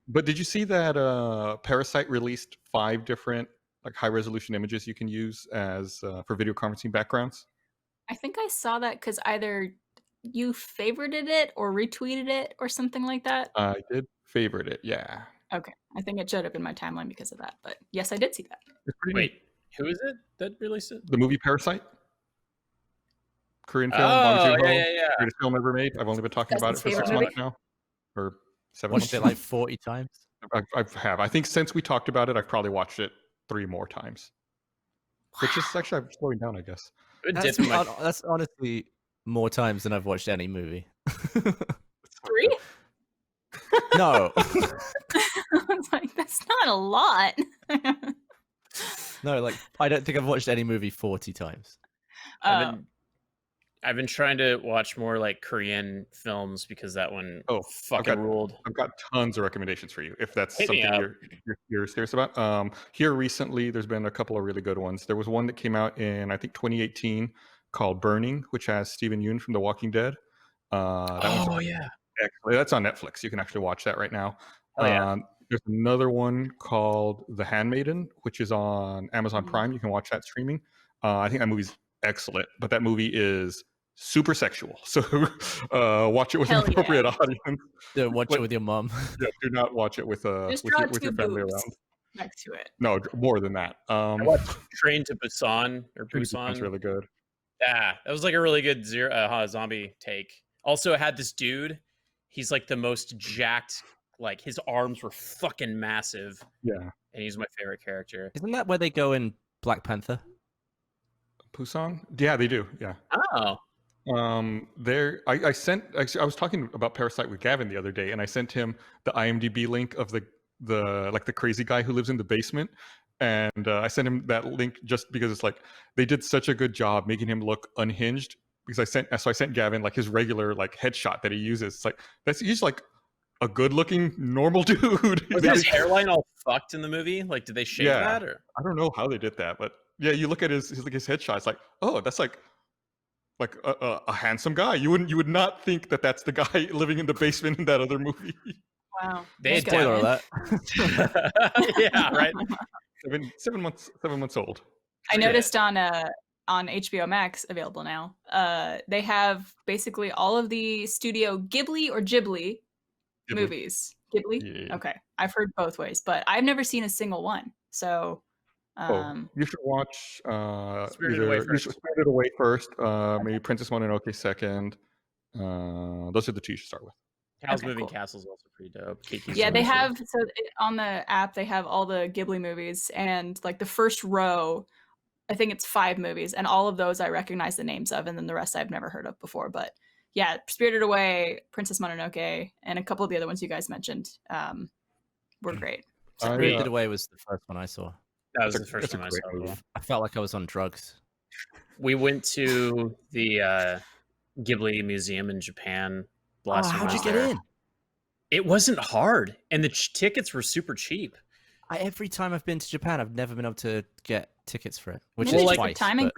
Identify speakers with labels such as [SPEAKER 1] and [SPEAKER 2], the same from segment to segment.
[SPEAKER 1] But did you see that Parasite released 5 different like high resolution images you can use as for video conferencing backgrounds?
[SPEAKER 2] I think I saw that because either you favorited it or retweeted it or something like that.
[SPEAKER 1] I did favorite it. Yeah,
[SPEAKER 2] Okay, I think it showed up in my timeline because of that, but yes, I did see that.
[SPEAKER 1] it's pretty neat.
[SPEAKER 3] Wait, who is it that released it?
[SPEAKER 1] The movie Parasite, Korean film, Bong
[SPEAKER 3] Oh,
[SPEAKER 1] Joon
[SPEAKER 3] yeah,
[SPEAKER 1] Ho,
[SPEAKER 3] yeah, yeah.
[SPEAKER 1] greatest film ever made. I've only been talking about it
[SPEAKER 2] Justin's
[SPEAKER 1] for
[SPEAKER 2] favorite
[SPEAKER 1] 6
[SPEAKER 2] movie?
[SPEAKER 1] months now, or 7
[SPEAKER 4] Watched
[SPEAKER 1] months.
[SPEAKER 4] it like 40 times.
[SPEAKER 1] I think since we talked about it, I've probably watched it 3 more times. Which is actually I'm slowing down, I guess.
[SPEAKER 3] It would
[SPEAKER 4] That's,
[SPEAKER 3] dip in my
[SPEAKER 4] that's honestly more times than I've watched any movie.
[SPEAKER 1] It's so
[SPEAKER 2] 3?
[SPEAKER 1] good.
[SPEAKER 4] No.
[SPEAKER 2] I was like, that's not a lot.
[SPEAKER 4] No, like I don't think I've watched any movie 40 times.
[SPEAKER 3] I've been trying to watch more like Korean films because that one fucking ruled.
[SPEAKER 1] I've got tons of recommendations for you if that's
[SPEAKER 3] Hit me
[SPEAKER 1] something
[SPEAKER 3] up.
[SPEAKER 1] you're serious about. Here recently, there's been a couple of really good ones. There was one that came out in I think 2018 called Burning, which has Stephen Yeun from The Walking Dead.
[SPEAKER 3] Yeah.
[SPEAKER 1] Actually, that's on Netflix. You can actually watch that right now.
[SPEAKER 3] Oh, yeah.
[SPEAKER 1] There's another one called The Handmaiden, which is on Amazon
[SPEAKER 2] Mhm.
[SPEAKER 1] Prime. You can watch that streaming. I think that movie's excellent, but that movie is super sexual. So watch it with
[SPEAKER 2] Hell
[SPEAKER 1] an appropriate audience.
[SPEAKER 4] Don't watch it with your mom.
[SPEAKER 1] Yeah, do not watch it with
[SPEAKER 2] Just draw
[SPEAKER 1] with
[SPEAKER 2] two
[SPEAKER 1] your family
[SPEAKER 2] boobs
[SPEAKER 1] around.
[SPEAKER 2] next to it.
[SPEAKER 1] No, more than that.
[SPEAKER 3] I watched Train to Busan or
[SPEAKER 1] It's
[SPEAKER 3] Busan.
[SPEAKER 1] really good.
[SPEAKER 3] Yeah, that was like a really good zombie take. Also, it had this dude. He's like the most jacked. Like his arms were fucking massive.
[SPEAKER 1] Yeah,
[SPEAKER 3] and he's my favorite character.
[SPEAKER 4] Isn't that where they go in Black Panther?
[SPEAKER 1] Busan. Yeah, they do. Yeah.
[SPEAKER 3] Oh,
[SPEAKER 1] There. I was talking about Parasite with Gavin the other day, and I sent him the IMDb link of the like the crazy guy who lives in the basement. And I sent him that link just because it's like they did such a good job making him look unhinged. Because I sent Gavin like his regular like headshot that he uses. It's like he's like a good-looking normal dude.
[SPEAKER 3] was his hairline all fucked in the movie? Like, did they shave that? Or
[SPEAKER 1] I don't know how they did that, but yeah, you look at his headshot. It's like, oh, that's like a handsome guy. You would not think that that's the guy living in the basement in that other movie.
[SPEAKER 2] Wow.
[SPEAKER 3] They
[SPEAKER 2] Thank
[SPEAKER 4] Spoiler
[SPEAKER 2] God.
[SPEAKER 4] alert.
[SPEAKER 3] yeah, right.
[SPEAKER 1] 7 months old.
[SPEAKER 2] I noticed on HBO Max available now. They have basically all of the Studio Ghibli or Ghibli movies. Ghibli?
[SPEAKER 1] Yeah.
[SPEAKER 2] Okay. I've heard both ways, but I've never seen a single one. So
[SPEAKER 1] You should watch
[SPEAKER 3] Spirited Away first.
[SPEAKER 1] Spirited Away first, maybe Princess Mononoke second. Those are the two you should start with.
[SPEAKER 3] Howl's
[SPEAKER 2] Okay,
[SPEAKER 3] Moving
[SPEAKER 2] cool.
[SPEAKER 3] Castle is also pretty dope. Kiki's
[SPEAKER 2] yeah, they
[SPEAKER 3] Delivery.
[SPEAKER 2] have on the app they have all the Ghibli movies, and like the first row, I think it's 5 movies, and all of those I recognize the names of, and then the rest I've never heard of before. But yeah, Spirited Away, Princess Mononoke, and a couple of the other ones you guys mentioned were great.
[SPEAKER 4] Spirited Away was the first one I saw.
[SPEAKER 3] That was the first
[SPEAKER 1] it's a
[SPEAKER 3] time I
[SPEAKER 1] great
[SPEAKER 3] saw
[SPEAKER 1] movie.
[SPEAKER 3] it.
[SPEAKER 4] I felt like I was on drugs.
[SPEAKER 3] We went to the Ghibli Museum in Japan last
[SPEAKER 4] how'd you
[SPEAKER 3] time I was
[SPEAKER 4] get
[SPEAKER 3] there.
[SPEAKER 4] in?
[SPEAKER 3] It wasn't hard, and the tickets were super cheap.
[SPEAKER 4] Every time I've been to Japan, I've never been able to get tickets for it, which
[SPEAKER 2] Maybe
[SPEAKER 4] is
[SPEAKER 2] it's
[SPEAKER 4] twice.
[SPEAKER 2] the timing.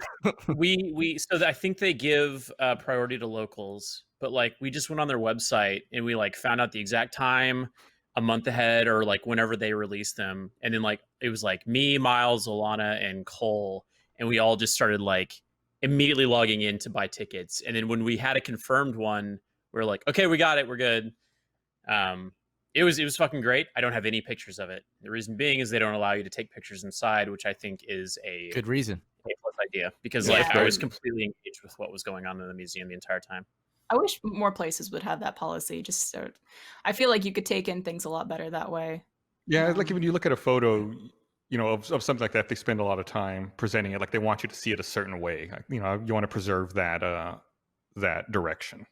[SPEAKER 3] I think they give priority to locals, but like we just went on their website and we like found out the exact time a month ahead or like whenever they released them, and then like it was like me, Miles, Alana, and Cole, and we all just started like immediately logging in to buy tickets, and then when we had a confirmed one, we were like, okay, we got it, we're good. It was fucking great. I don't have any pictures of it. The reason being is they don't allow you to take pictures inside, which I think is a
[SPEAKER 4] Good reason.
[SPEAKER 3] plus idea because
[SPEAKER 2] Yeah.
[SPEAKER 3] like I was completely engaged with what was going on in the museum the entire time.
[SPEAKER 2] I wish more places would have that policy. Just so I feel like you could take in things a lot better that way.
[SPEAKER 1] Yeah, like when you look at a photo, of something like that, they spend a lot of time presenting it. Like they want you to see it a certain way. You want to preserve that that direction.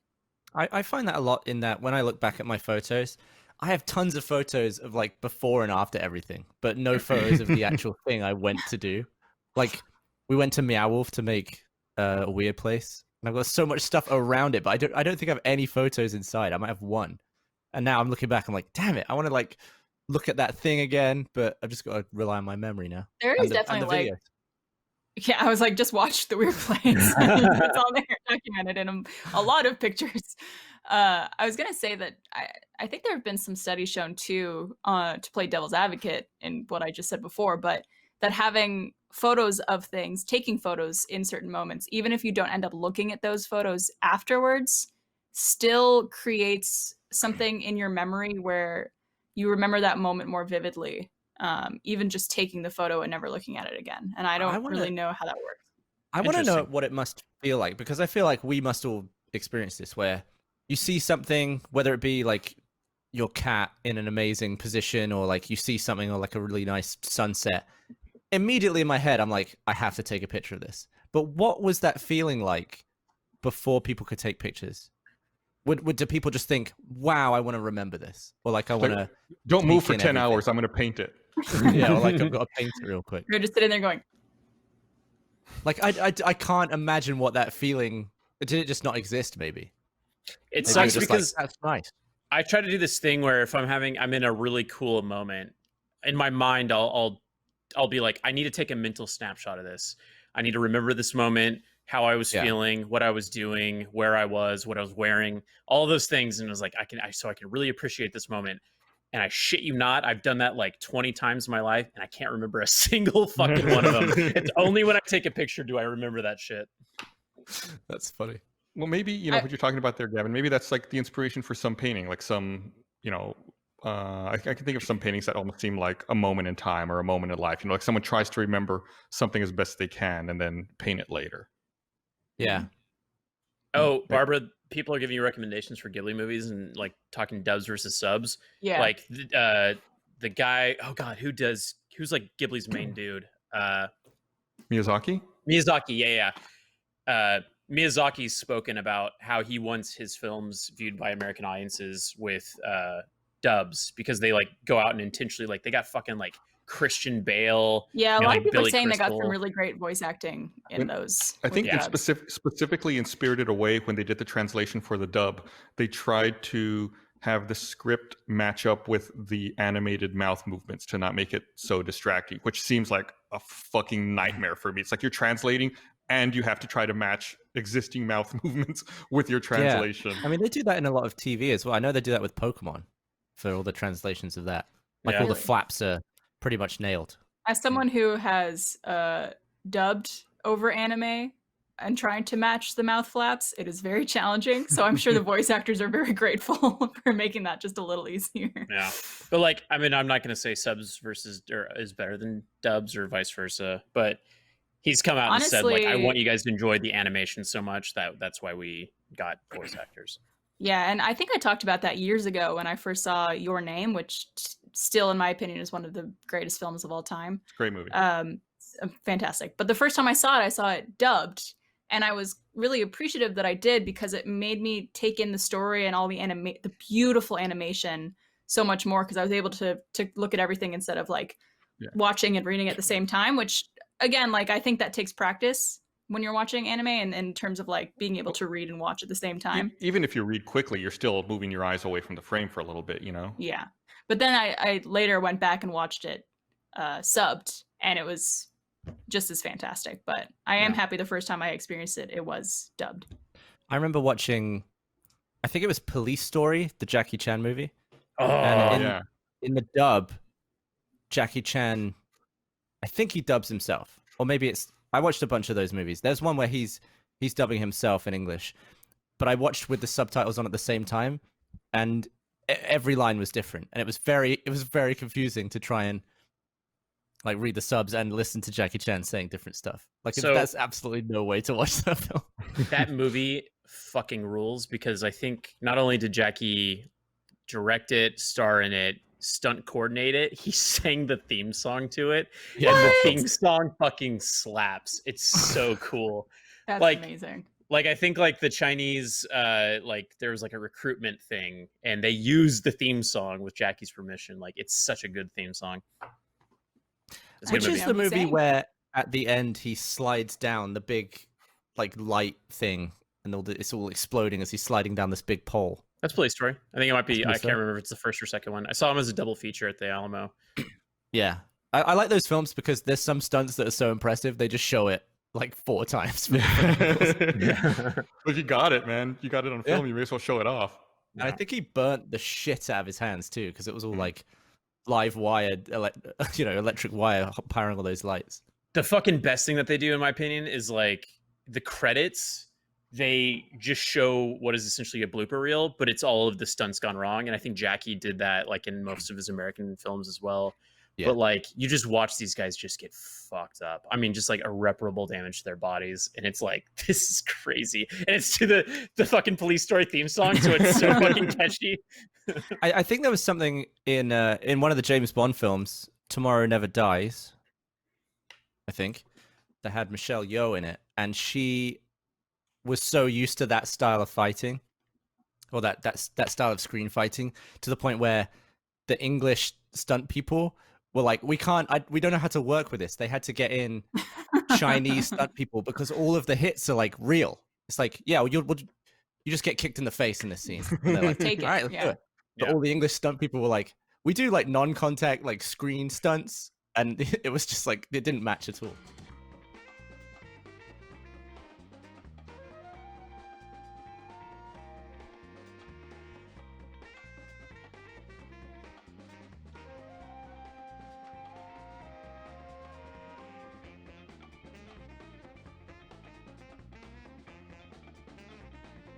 [SPEAKER 4] I find that a lot in that when I look back at my photos, I have tons of photos of like before and after everything, but no photos of the actual thing I went to do. Like we went to Meow Wolf to make a weird place, and I've got so much stuff around it, but I don't think I have any photos inside. I might have one, and now I'm looking back, I'm like, damn it, I want to like look at that thing again, but I've just got to rely on my memory now.
[SPEAKER 2] There is definitely like, yeah, I was like, just watch the weird place. It's all there documented in a lot of pictures. I was gonna say that I think there have been some studies shown too, to play devil's advocate in what I just said before, but that having photos of things, taking photos in certain moments, even if you don't end up looking at those photos afterwards, still creates something in your memory where you remember that moment more vividly, even just taking the photo and never looking at it again. And I don't really know how that works.
[SPEAKER 4] I want to know what it must feel like, because I feel like we must all experience this, where you see something, whether it be like your cat in an amazing position, or like you see something or like a really nice sunset. Immediately in my head, I'm like, I have to take a picture of this. But what was that feeling like before people could take pictures? Do people just think, wow, I want to remember this? Or like, I want to...
[SPEAKER 1] Don't move for 10 hours, I'm going to paint it.
[SPEAKER 4] Yeah, or like, I've got to paint it real quick.
[SPEAKER 2] You're just sitting there going...
[SPEAKER 4] Like, I can't imagine what that feeling... Did it just not exist, maybe?
[SPEAKER 3] It sucks because
[SPEAKER 4] like, that's nice.
[SPEAKER 3] I try to do this thing where if I'm in a really cool moment, in my mind, I'll be like, I need to take a mental snapshot of this. I need to remember this moment, how I was feeling, what I was doing, where I was, what I was wearing, all those things. And I was like, I can really appreciate this moment. And I shit you not, I've done that like 20 times in my life, and I can't remember a single fucking one of them. It's only when I take a picture do I remember that shit.
[SPEAKER 4] That's funny.
[SPEAKER 1] Well, maybe, what you're talking about there, Gavin, maybe that's like the inspiration for some painting, like some, I can think of some paintings that almost seem like a moment in time or a moment in life. Like someone tries to remember something as best they can and then paint it later.
[SPEAKER 4] Yeah.
[SPEAKER 3] Oh, Barbara, people are giving you recommendations for Ghibli movies and like talking dubs versus subs.
[SPEAKER 2] Yeah.
[SPEAKER 3] Like the guy, oh God, who's like Ghibli's main dude?
[SPEAKER 1] Miyazaki?
[SPEAKER 3] Miyazaki, yeah. Miyazaki's spoken about how he wants his films viewed by American audiences with dubs, because they like go out and intentionally, like, they got fucking like Christian Bale.
[SPEAKER 2] Yeah, a lot
[SPEAKER 3] like
[SPEAKER 2] of people
[SPEAKER 3] Billy
[SPEAKER 2] are saying
[SPEAKER 3] Crystal.
[SPEAKER 2] they got some really great voice acting in those.
[SPEAKER 1] I think
[SPEAKER 2] dubs.
[SPEAKER 1] specifically in Spirited Away, when they did the translation for the dub, they tried to have the script match up with the animated mouth movements to not make it so distracting, which seems like a fucking nightmare for me. It's like you're translating and you have to try to match existing mouth movements with your translation.
[SPEAKER 4] Yeah. I mean, they do that in a lot of TV as well. I know they do that with Pokemon for all the translations of that. Like all the flaps are pretty much nailed.
[SPEAKER 2] As someone who has dubbed over anime and trying to match the mouth flaps, it is very challenging. So I'm sure the voice actors are very grateful for making that just a little easier.
[SPEAKER 3] Yeah. But like, I mean, I'm not going to say subs is better than dubs or vice versa, but he's come out and said, like, I want you guys to enjoy the animation so much that's why we got voice actors.
[SPEAKER 2] Yeah, and I think I talked about that years ago when I first saw Your Name, which still, in my opinion, is one of the greatest films of all time.
[SPEAKER 1] Great movie.
[SPEAKER 2] Fantastic. But the first time I saw it dubbed, and I was really appreciative that I did, because it made me take in the story and all the beautiful animation so much more, because I was able to look at everything instead of like watching and reading at the same time, which, again, like, I think that takes practice when you're watching anime, and in terms of like being able to read and watch at the same time.
[SPEAKER 1] Even if you read quickly, you're still moving your eyes away from the frame for a little bit,
[SPEAKER 2] Yeah. But then I later went back and watched it subbed, and it was just as fantastic. But I am happy the first time I experienced it, it was dubbed.
[SPEAKER 4] I remember watching, I think it was Police Story, the Jackie Chan movie.
[SPEAKER 3] Oh,
[SPEAKER 4] and in the dub, Jackie Chan, I think he dubs himself. Or maybe I watched a bunch of those movies. There's one where he's dubbing himself in English, but I watched with the subtitles on at the same time, and every line was different, and it was very confusing to try and like read the subs and listen to Jackie Chan saying different stuff. Like, that's absolutely no way to watch that film.
[SPEAKER 3] That movie fucking rules, because I think not only did Jackie direct it, star in it, stunt coordinate it, he sang the theme song to it. And the theme song fucking slaps. It's so cool.
[SPEAKER 2] That's amazing.
[SPEAKER 3] Like, I think like the Chinese like there was like a recruitment thing, and they used the theme song with Jackie's permission. Like, it's such a good theme song.
[SPEAKER 4] Which is the movie where at the end he slides down the big like light thing, and it's all exploding as he's sliding down this big pole.
[SPEAKER 3] That's Police Story. I think it might be. I can't remember if it's the first or second one. I saw him as a double feature at the Alamo.
[SPEAKER 4] Yeah, I like those films because there's some stunts that are so impressive they just show it like 4 times. For the Pringles.
[SPEAKER 1] But you got it, man. You got it on
[SPEAKER 4] Yeah.
[SPEAKER 1] film. You may as well show it off.
[SPEAKER 4] And I think he burnt the shit out of his hands too, because it was all like live wired, electric wire powering all those lights.
[SPEAKER 3] The fucking best thing that they do, in my opinion, is like the credits. They just show what is essentially a blooper reel, but it's all of the stunts gone wrong. And I think Jackie did that like in most of his American films as well.
[SPEAKER 4] Yeah.
[SPEAKER 3] But like you just watch these guys just get fucked up. I mean, just like irreparable damage to their bodies, and it's like this is crazy. And it's to the fucking Police Story theme song, so it's so fucking catchy.
[SPEAKER 4] I think there was something in one of the James Bond films, Tomorrow Never Dies, I think, that had Michelle Yeoh in it, and she was so used to that style of fighting, or that style of screen fighting, to the point where the English stunt people were like, we don't know how to work with this. They had to get in Chinese stunt people because all of the hits are like real. It's like, yeah, you just get kicked in the face in this scene. And they're like,
[SPEAKER 2] Take it,
[SPEAKER 4] all right, let's do it. But all the English stunt people were like, we do like non-contact like screen stunts, and it was just like it didn't match at all.